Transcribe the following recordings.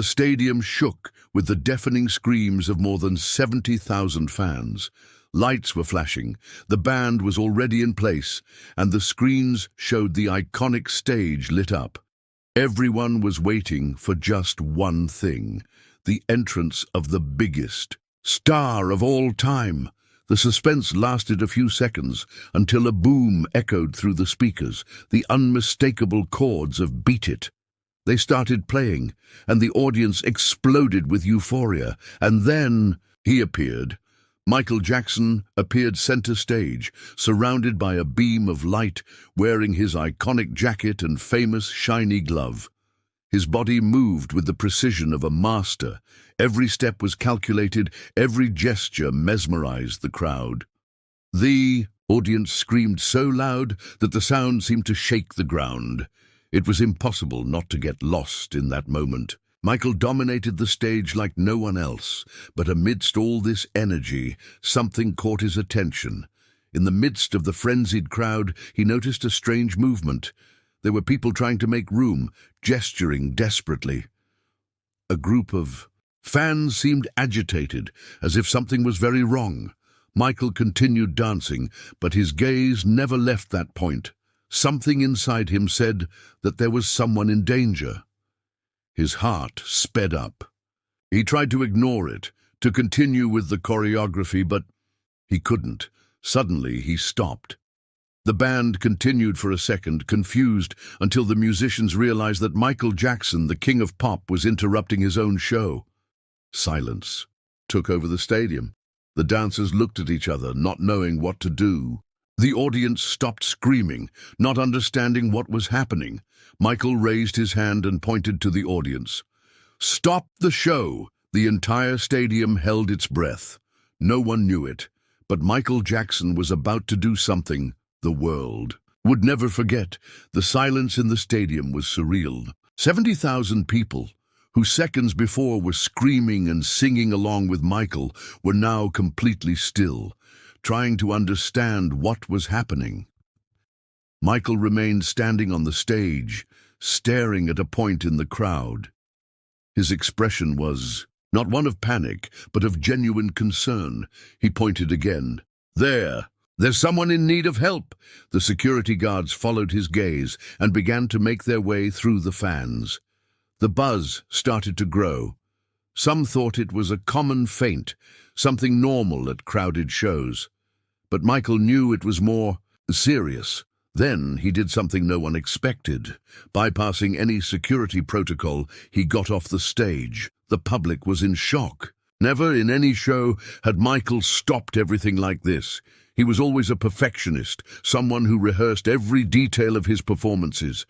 The stadium shook with the deafening screams of more than 70,000 fans. Lights were flashing, the band was already in place, and the screens showed the iconic stage lit up. Everyone was waiting for just one thing: the entrance of the biggest star of all time. The suspense lasted a few seconds until a boom echoed through the speakers, the unmistakable chords of Beat It. They started playing, and the audience exploded with euphoria. And then he appeared. Michael Jackson appeared center stage, surrounded by a beam of light, wearing his iconic jacket and famous shiny glove. His body moved with the precision of a master. Every step was calculated, every gesture mesmerized the crowd. The audience screamed so loud that the sound seemed to shake the ground. It was impossible not to get lost in that moment. Michael dominated the stage like no one else, but amidst all this energy, something caught his attention. In the midst of the frenzied crowd, he noticed a strange movement. There were people trying to make room, gesturing desperately. A group of fans seemed agitated, as if something was very wrong. Michael continued dancing, but his gaze never left that point. Something inside him said that there was someone in danger. His heart sped up. He tried to ignore it, to continue with the choreography, but he couldn't. Suddenly, he stopped. The band continued for a second, confused, until the musicians realized that Michael Jackson, the king of pop, was interrupting his own show. Silence took over the stadium. The dancers looked at each other, not knowing what to do. The audience stopped screaming, not understanding what was happening. Michael raised his hand and pointed to the audience. "Stop the show!" The entire stadium held its breath. No one knew it, but Michael Jackson was about to do something the world would never forget. The silence in the stadium was surreal. 70,000 people, who seconds before were screaming and singing along with Michael, were now completely still, trying to understand what was happening. Michael remained standing on the stage, staring at a point in the crowd. His expression was not one of panic, but of genuine concern. He pointed again. There's someone in need of help." The security guards followed his gaze and began to make their way through the fans. The buzz started to grow. Some thought it was a common faint, something normal at crowded shows. But Michael knew it was more serious. Then he did something no one expected. Bypassing any security protocol, he got off the stage. The public was in shock. Never in any show had Michael stopped everything like this. He was always a perfectionist, someone who rehearsed every detail of his performances.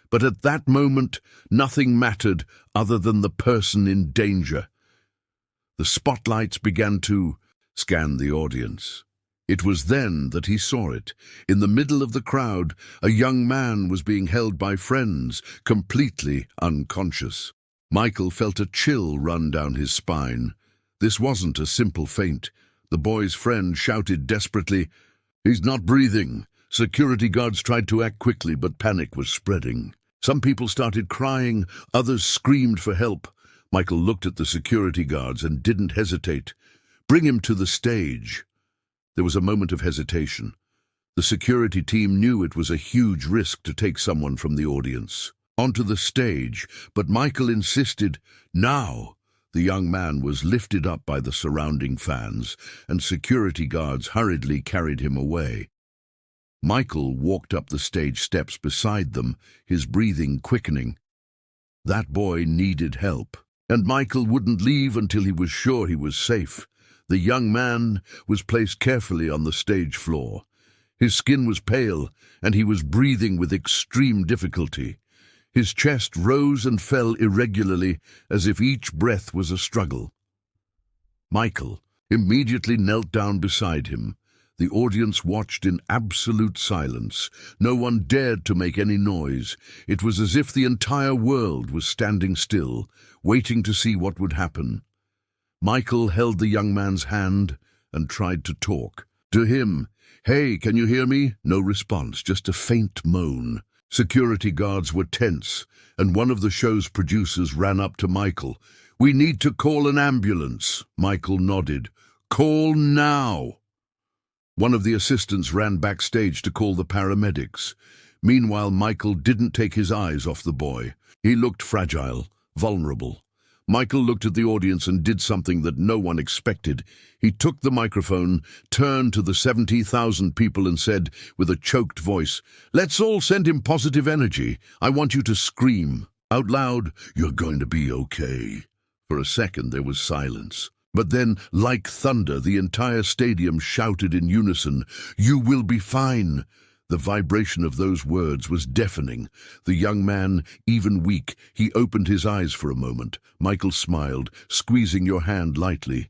But at that moment, nothing mattered other than the person in danger. The spotlights began to scan the audience. It was then that he saw it. In the middle of the crowd, a young man was being held by friends, completely unconscious. Michael felt a chill run down his spine. This wasn't a simple faint. The boy's friend shouted desperately, "He's not breathing." Security guards tried to act quickly, but panic was spreading. Some people started crying, others screamed for help. Michael looked at the security guards and didn't hesitate. "Bring him to the stage." There was a moment of hesitation. The security team knew it was a huge risk to take someone from the audience onto the stage, but Michael insisted. Now, the young man was lifted up by the surrounding fans, and security guards hurriedly carried him away. Michael walked up the stage steps beside them, his breathing quickening. That boy needed help, and Michael wouldn't leave until he was sure he was safe. The young man was placed carefully on the stage floor. His skin was pale, and he was breathing with extreme difficulty. His chest rose and fell irregularly, as if each breath was a struggle. Michael immediately knelt down beside him. The audience watched in absolute silence. No one dared to make any noise. It was as if the entire world was standing still, waiting to see what would happen. Michael held the young man's hand and tried to talk. To him, "Hey, can you hear me?" No response, just a faint moan. Security guards were tense, and one of the show's producers ran up to Michael. "We need to call an ambulance." Michael nodded. "Call now." One of the assistants ran backstage to call the paramedics. Meanwhile, Michael didn't take his eyes off the boy. He looked fragile, vulnerable. Michael looked at the audience and did something that no one expected. He took the microphone, turned to the 70,000 people and said, with a choked voice, "Let's all send him positive energy. I want you to scream out loud, 'You're going to be okay.'" For a second there was silence. But then, like thunder, the entire stadium shouted in unison, "You will be fine." The vibration of those words was deafening. The young man, even weak, he opened his eyes for a moment. Michael smiled, squeezing your hand lightly.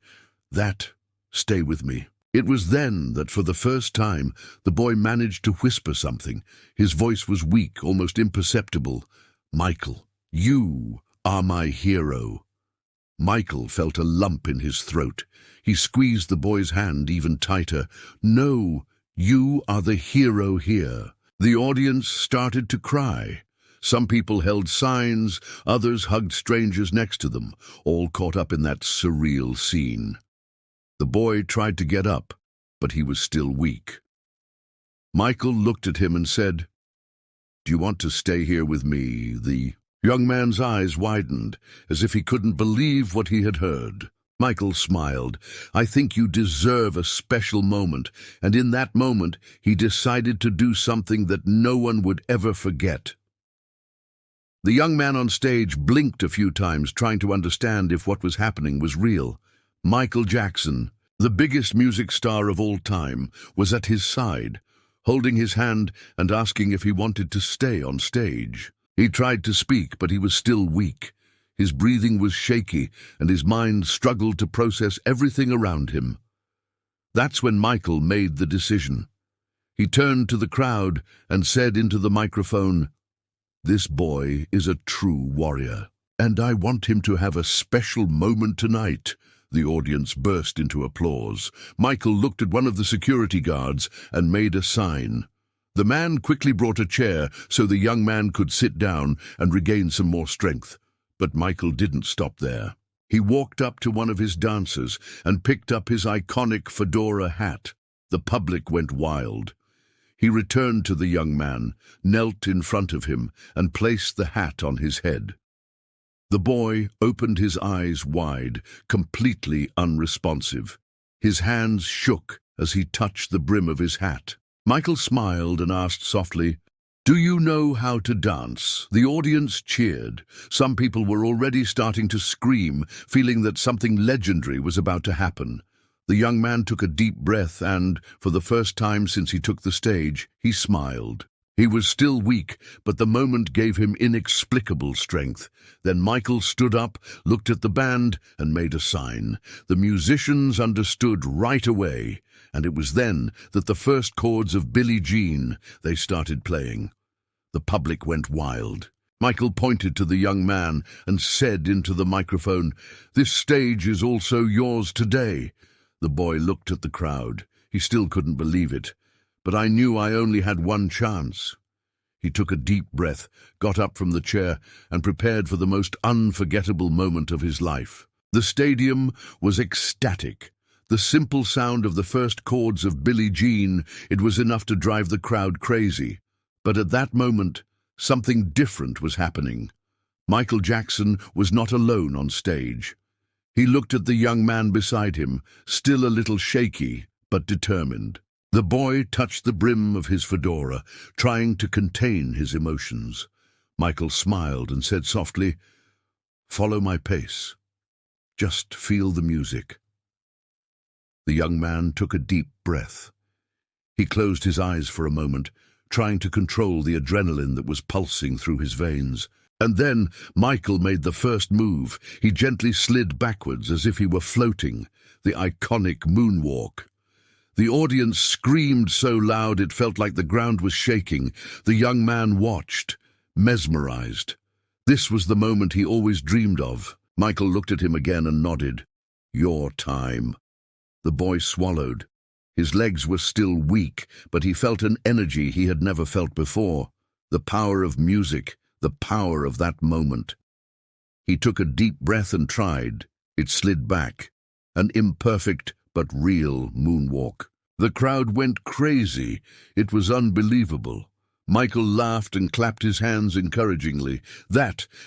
"Stay with me." It was then that for the first time the boy managed to whisper something. His voice was weak, almost imperceptible. "Michael, you are my hero." Michael felt a lump in his throat. He squeezed the boy's hand even tighter. "No, you are the hero here." The audience started to cry. Some people held signs, others hugged strangers next to them, all caught up in that surreal scene. The boy tried to get up, but he was still weak. Michael looked at him and said, "Do you want to stay here with me?" The young man's eyes widened, as if he couldn't believe what he had heard. Michael smiled. "I think you deserve a special moment," and in that moment he decided to do something that no one would ever forget. The young man on stage blinked a few times, trying to understand if what was happening was real. Michael Jackson, the biggest music star of all time, was at his side, holding his hand and asking if he wanted to stay on stage. He tried to speak, but he was still weak. His breathing was shaky, and his mind struggled to process everything around him. That's when Michael made the decision. He turned to the crowd and said into the microphone, "This boy is a true warrior, and I want him to have a special moment tonight." The audience burst into applause. Michael looked at one of the security guards and made a sign. The man quickly brought a chair so the young man could sit down and regain some more strength. But Michael didn't stop there. He walked up to one of his dancers and picked up his iconic fedora hat. The public went wild. He returned to the young man, knelt in front of him, and placed the hat on his head. The boy opened his eyes wide, completely unresponsive. His hands shook as he touched the brim of his hat. Michael smiled and asked softly, "Do you know how to dance?" The audience cheered. Some people were already starting to scream, feeling that something legendary was about to happen. The young man took a deep breath and, for the first time since he took the stage, he smiled. He was still weak, but the moment gave him inexplicable strength. Then Michael stood up, looked at the band, and made a sign. The musicians understood right away, and it was then that the first chords of Billie Jean they started playing. The public went wild. Michael pointed to the young man and said into the microphone, "This stage is also yours today." The boy looked at the crowd. He still couldn't believe it. But I knew I only had one chance. He took a deep breath, got up from the chair, and prepared for the most unforgettable moment of his life. The stadium was ecstatic. The simple sound of the first chords of Billie Jean, it was enough to drive the crowd crazy. But at that moment, something different was happening. Michael Jackson was not alone on stage. He looked at the young man beside him, still a little shaky, but determined. The boy touched the brim of his fedora, trying to contain his emotions. Michael smiled and said softly, "Follow my pace. Just feel the music." The young man took a deep breath. He closed his eyes for a moment, trying to control the adrenaline that was pulsing through his veins. And then Michael made the first move. He gently slid backwards as if he were floating, the iconic moonwalk. The audience screamed so loud it felt like the ground was shaking. The young man watched, mesmerized. This was the moment he always dreamed of. Michael looked at him again and nodded. "Your time." The boy swallowed. His legs were still weak, but he felt an energy he had never felt before. The power of music, the power of that moment. He took a deep breath and tried. It slid back. An imperfect but real moonwalk. The crowd went crazy. It was unbelievable. Michael laughed and clapped his hands encouragingly.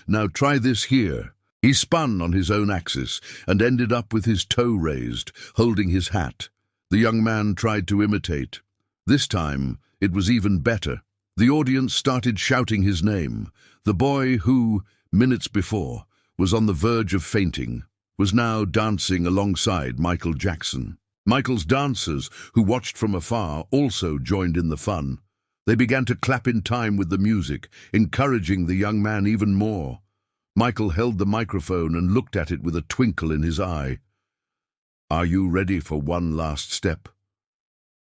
Now try this here. He spun on his own axis and ended up with his toe raised, holding his hat. The young man tried to imitate. This time, it was even better. The audience started shouting his name. The boy who, minutes before, was on the verge of fainting, was now dancing alongside Michael Jackson. Michael's dancers, who watched from afar, also joined in the fun. They began to clap in time with the music, encouraging the young man even more. Michael held the microphone and looked at it with a twinkle in his eye. "Are you ready for one last step?"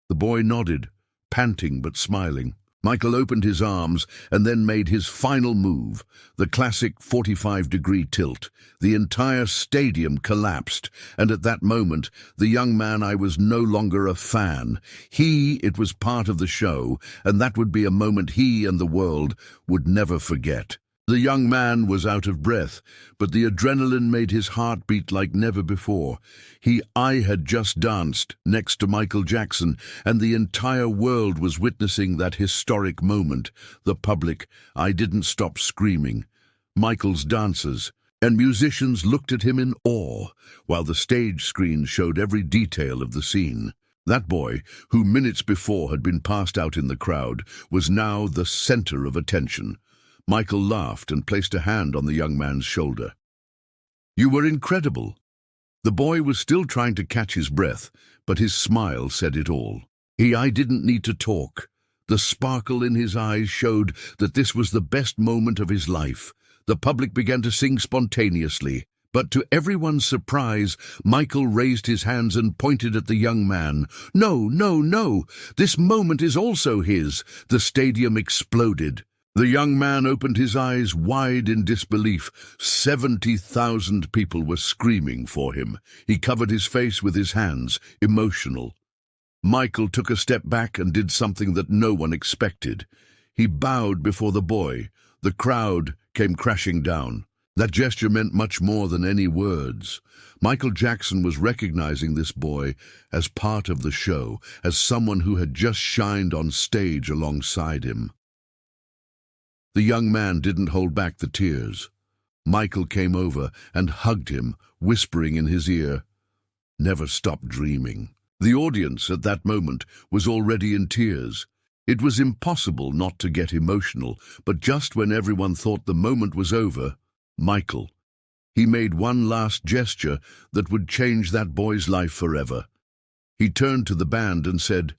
The boy nodded, panting but smiling. Michael opened his arms and then made his final move, the classic 45-degree tilt. The entire stadium collapsed, and at that moment, the young man I was no longer a fan. It was part of the show, and that would be a moment he and the world would never forget. The young man was out of breath, but the adrenaline made his heart beat like never before. I had just danced next to Michael Jackson, and the entire world was witnessing that historic moment. The public, I didn't stop screaming. Michael's dancers and musicians looked at him in awe, while the stage screen showed every detail of the scene. That boy, who minutes before had been passed out in the crowd, was now the center of attention. Michael laughed and placed a hand on the young man's shoulder. "You were incredible." The boy was still trying to catch his breath, but his smile said it all. I didn't need to talk. The sparkle in his eyes showed that this was the best moment of his life. The public began to sing spontaneously, but to everyone's surprise, Michael raised his hands and pointed at the young man. "No, no, no! This moment is also his!" The stadium exploded. The young man opened his eyes wide in disbelief. 70,000 people were screaming for him. He covered his face with his hands, emotional. Michael took a step back and did something that no one expected. He bowed before the boy. The crowd came crashing down. That gesture meant much more than any words. Michael Jackson was recognizing this boy as part of the show, as someone who had just shined on stage alongside him. The young man didn't hold back the tears. Michael came over and hugged him, whispering in his ear, "Never stop dreaming." The audience at that moment was already in tears. It was impossible not to get emotional, but just when everyone thought the moment was over, Michael. He made one last gesture that would change that boy's life forever. He turned to the band and said,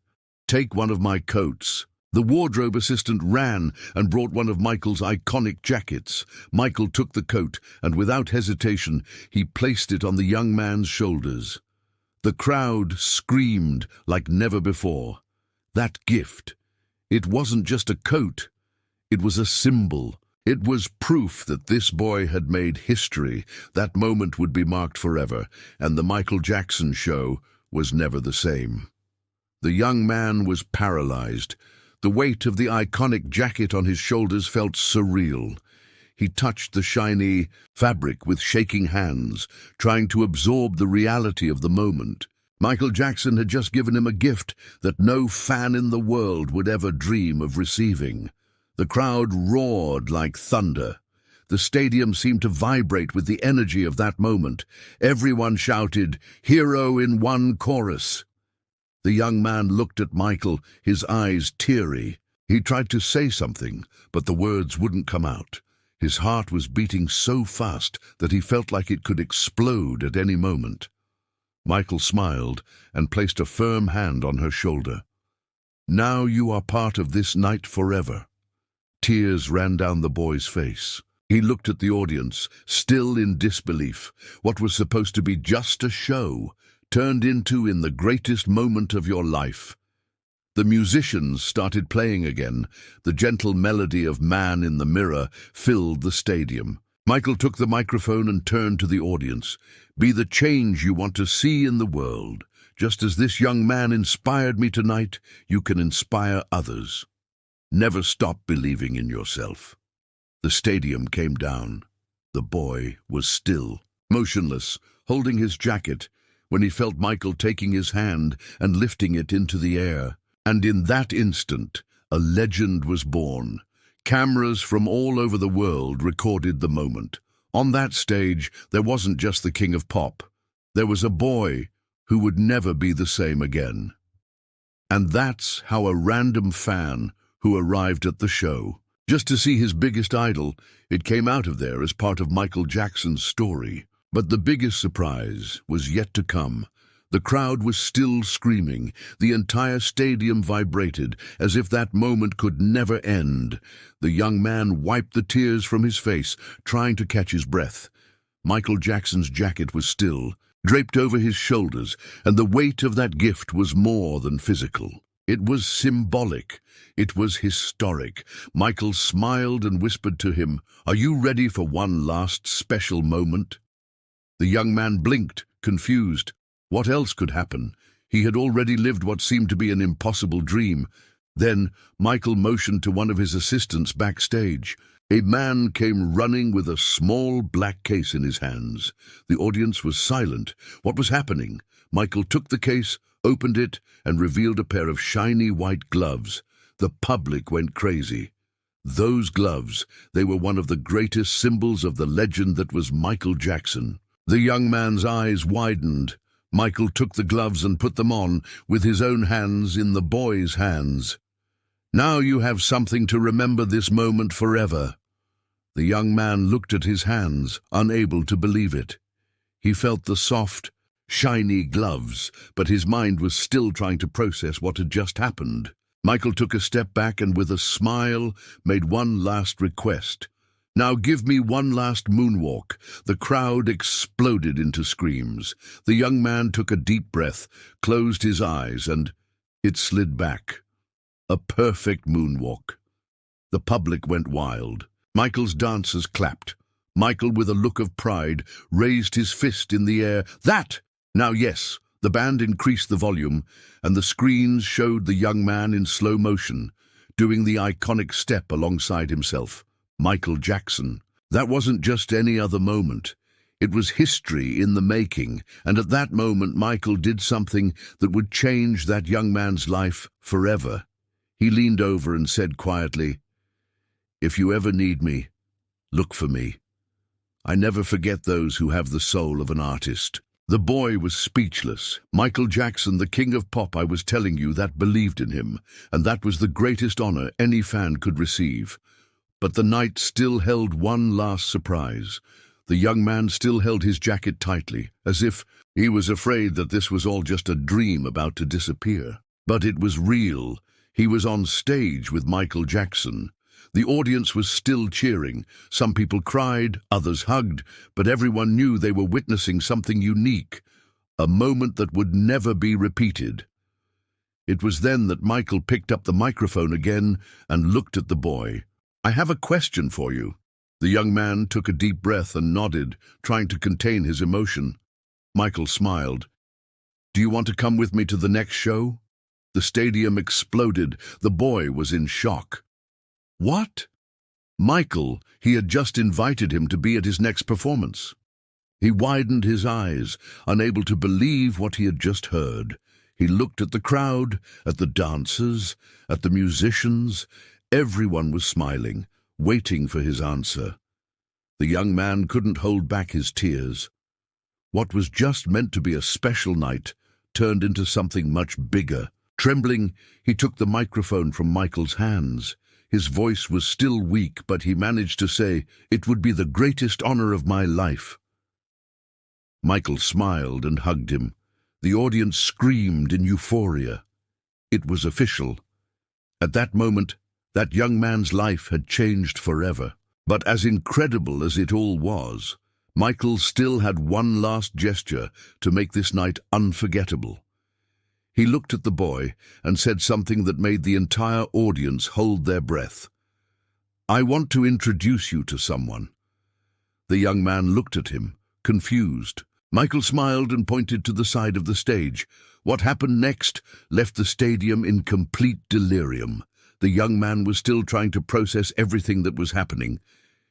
"Take one of my coats." The wardrobe assistant ran and brought one of Michael's iconic jackets. Michael took the coat, and without hesitation, he placed it on the young man's shoulders. The crowd screamed like never before. That gift, it wasn't just a coat, it was a symbol. It was proof that this boy had made history. That moment would be marked forever, and the Michael Jackson show was never the same. The young man was paralyzed. The weight of the iconic jacket on his shoulders felt surreal. He touched the shiny fabric with shaking hands, trying to absorb the reality of the moment. Michael Jackson had just given him a gift that no fan in the world would ever dream of receiving. The crowd roared like thunder. The stadium seemed to vibrate with the energy of that moment. Everyone shouted, "Hero in one chorus." The young man looked at Michael, his eyes teary. He tried to say something, but the words wouldn't come out. His heart was beating so fast that he felt like it could explode at any moment. Michael smiled and placed a firm hand on her shoulder. "Now you are part of this night forever." Tears ran down the boy's face. He looked at the audience, still in disbelief. What was supposed to be just a show turned into in the greatest moment of your life. The musicians started playing again. The gentle melody of Man in the Mirror filled the stadium. Michael took the microphone and turned to the audience. "Be the change you want to see in the world. Just as this young man inspired me tonight, you can inspire others." Never stop believing in yourself. The stadium came down. The boy was still, motionless, holding his jacket, when he felt Michael taking his hand and lifting it into the air. And in that instant, a legend was born. Cameras from all over the world recorded the moment. On that stage, there wasn't just the king of pop. There was a boy who would never be the same again. And that's how a random fan who arrived at the show, just to see his biggest idol, it came out of there as part of Michael Jackson's story. But the biggest surprise was yet to come. The crowd was still screaming. The entire stadium vibrated, as if that moment could never end. The young man wiped the tears from his face, trying to catch his breath. Michael Jackson's jacket was still, draped over his shoulders, and the weight of that gift was more than physical. It was symbolic. It was historic. Michael smiled and whispered to him, "Are you ready for one last special moment?" The young man blinked, confused. What else could happen? He had already lived what seemed to be an impossible dream. Then Michael motioned to one of his assistants backstage. A man came running with a small black case in his hands. The audience was silent. What was happening? Michael took the case, opened it, and revealed a pair of shiny white gloves. The public went crazy. Those gloves, they were one of the greatest symbols of the legend that was Michael Jackson. The young man's eyes widened. Michael took the gloves and put them on, with his own hands in the boy's hands. "Now you have something to remember this moment forever." The young man looked at his hands, unable to believe it. He felt the soft, shiny gloves, but his mind was still trying to process what had just happened. Michael took a step back and with a smile made one last request. "Now give me one last moonwalk." The crowd exploded into screams. The young man took a deep breath, closed his eyes, and it slid back. A perfect moonwalk. The public went wild. Michael's dancers clapped. Michael, with a look of pride, raised his fist in the air. "That! Now yes!" The band increased the volume, and the screens showed the young man in slow motion, doing the iconic step alongside himself. Michael Jackson. That wasn't just any other moment. It was history in the making, and at that moment Michael did something that would change that young man's life forever. He leaned over and said quietly, "If you ever need me, look for me. I never forget those who have the soul of an artist." The boy was speechless. Michael Jackson, the king of pop, I was telling you, that believed in him, and that was the greatest honor any fan could receive. But the night still held one last surprise. The young man still held his jacket tightly, as if he was afraid that this was all just a dream about to disappear. But it was real. He was on stage with Michael Jackson. The audience was still cheering. Some people cried, others hugged, but everyone knew they were witnessing something unique, a moment that would never be repeated. It was then that Michael picked up the microphone again and looked at the boy. "I have a question for you." The young man took a deep breath and nodded, trying to contain his emotion. Michael smiled. "Do you want to come with me to the next show?" The stadium exploded. The boy was in shock. What? Michael, he had just invited him to be at his next performance. He widened his eyes, unable to believe what he had just heard. He looked at the crowd, at the dancers, at the musicians. Everyone was smiling, waiting for his answer. The young man couldn't hold back his tears. What was just meant to be a special night turned into something much bigger. Trembling, he took the microphone from Michael's hands. His voice was still weak, but he managed to say, "It would be the greatest honor of my life." Michael smiled and hugged him. The audience screamed in euphoria. It was official. At that moment, that young man's life had changed forever. But as incredible as it all was, Michael still had one last gesture to make this night unforgettable. He looked at the boy and said something that made the entire audience hold their breath. "I want to introduce you to someone." The young man looked at him, confused. Michael smiled and pointed to the side of the stage. What happened next left the stadium in complete delirium. The young man was still trying to process everything that was happening.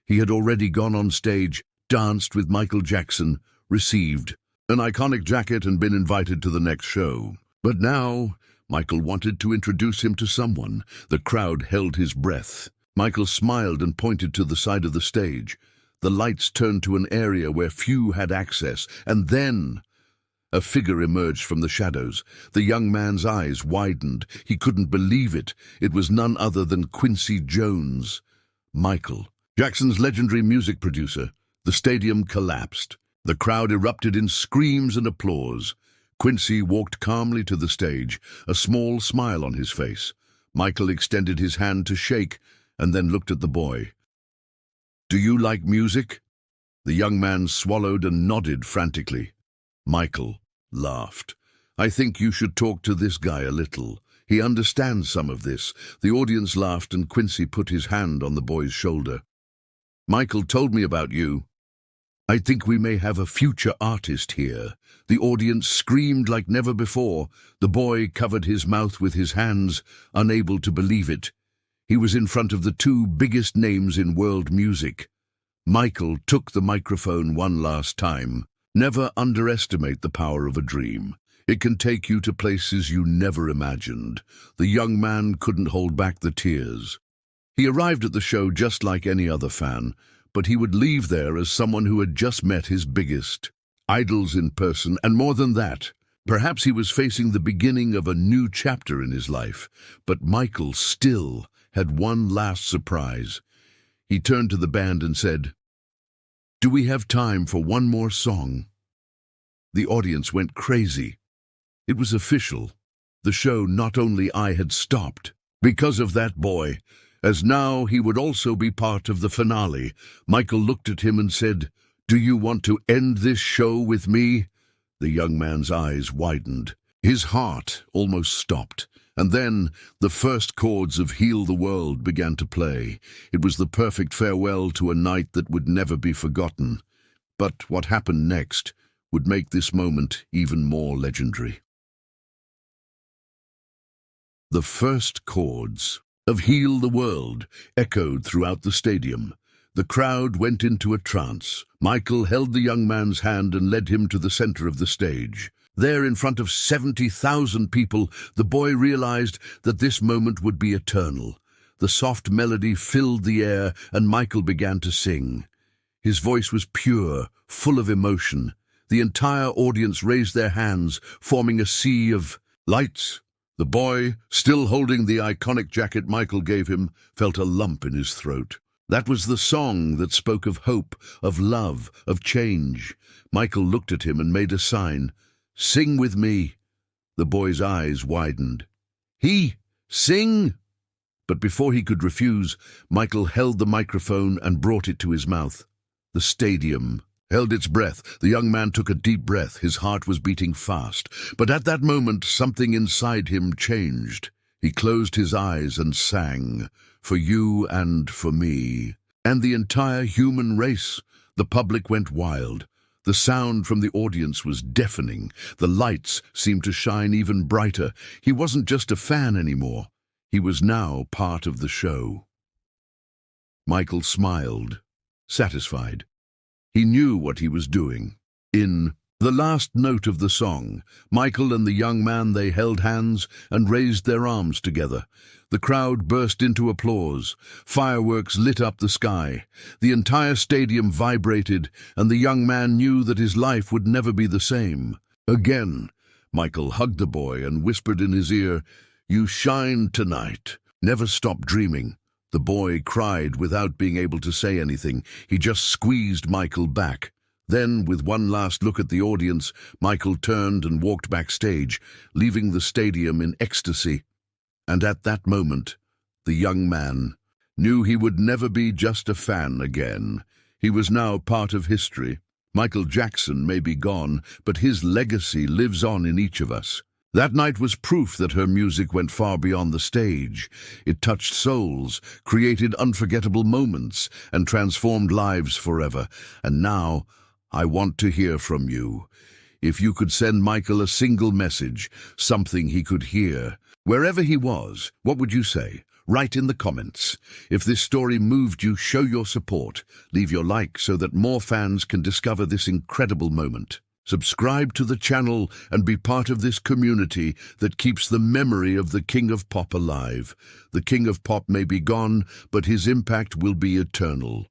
He had already gone on stage, danced with Michael Jackson, received an iconic jacket and been invited to the next show. But now, Michael wanted to introduce him to someone. The crowd held his breath. Michael smiled and pointed to the side of the stage. The lights turned to an area where few had access, and then a figure emerged from the shadows. The young man's eyes widened. He couldn't believe it. It was none other than Quincy Jones. Michael, Jackson's legendary music producer. The stadium collapsed. The crowd erupted in screams and applause. Quincy walked calmly to the stage, a small smile on his face. Michael extended his hand to shake and then looked at the boy. "Do you like music?" The young man swallowed and nodded frantically. Michael laughed. "I think you should talk to this guy a little. He understands some of this." The audience laughed and Quincy put his hand on the boy's shoulder. "Michael told me about you. I think we may have a future artist here." The audience screamed like never before. The boy covered his mouth with his hands, unable to believe it. He was in front of the two biggest names in world music. Michael took the microphone one last time. Never underestimate the power of a dream. It can take you to places you never imagined. The young man couldn't hold back the tears. He arrived at the show just like any other fan, but he would leave there as someone who had just met his biggest idols in person, and more than that, perhaps he was facing the beginning of a new chapter in his life. But Michael still had one last surprise. He turned to the band and said, "Do we have time for one more song?" The audience went crazy. It was official. The show Not Only I had stopped because of that boy, as now he would also be part of the finale. Michael looked at him and said, "Do you want to end this show with me?" The young man's eyes widened. His heart almost stopped. And then the first chords of Heal the World began to play. It was the perfect farewell to a night that would never be forgotten. But what happened next would make this moment even more legendary. The first chords of Heal the World echoed throughout the stadium. The crowd went into a trance. Michael held the young man's hand and led him to the center of the stage. There, in front of 70,000 people, the boy realized that this moment would be eternal. The soft melody filled the air, and Michael began to sing. His voice was pure, full of emotion. The entire audience raised their hands, forming a sea of lights. The boy, still holding the iconic jacket Michael gave him, felt a lump in his throat. That was the song that spoke of hope, of love, of change. Michael looked at him and made a sign. "Sing with me." The boy's eyes widened. "He sing?" But before he could refuse, Michael held the microphone and brought it to his mouth. The stadium held its breath. The young man took a deep breath. His heart was beating fast. But at that moment, something inside him changed. He closed his eyes and sang, "For you and for me," and the entire human race. The public went wild. The sound from the audience was deafening. The lights seemed to shine even brighter. He wasn't just a fan anymore. He was now part of the show. Michael smiled, satisfied. He knew what he was doing. In the last note of the song, Michael and the young man, they held hands and raised their arms together. The crowd burst into applause. Fireworks lit up the sky. The entire stadium vibrated, and the young man knew that his life would never be the same again. Michael hugged the boy and whispered in his ear, "You shine tonight. Never stop dreaming." The boy cried without being able to say anything. He just squeezed Michael back. Then, with one last look at the audience, Michael turned and walked backstage, leaving the stadium in ecstasy. And at that moment, the young man knew he would never be just a fan again. He was now part of history. Michael Jackson may be gone, but his legacy lives on in each of us. That night was proof that her music went far beyond the stage. It touched souls, created unforgettable moments, and transformed lives forever. And now, I want to hear from you. If you could send Michael a single message, something he could hear, wherever he was, what would you say? Write in the comments. If this story moved you, show your support. Leave your like so that more fans can discover this incredible moment. Subscribe to the channel and be part of this community that keeps the memory of the King of Pop alive. The King of Pop may be gone, but his impact will be eternal.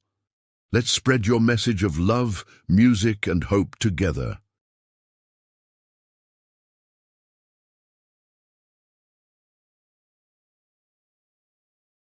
Let's spread your message of love, music, and hope together.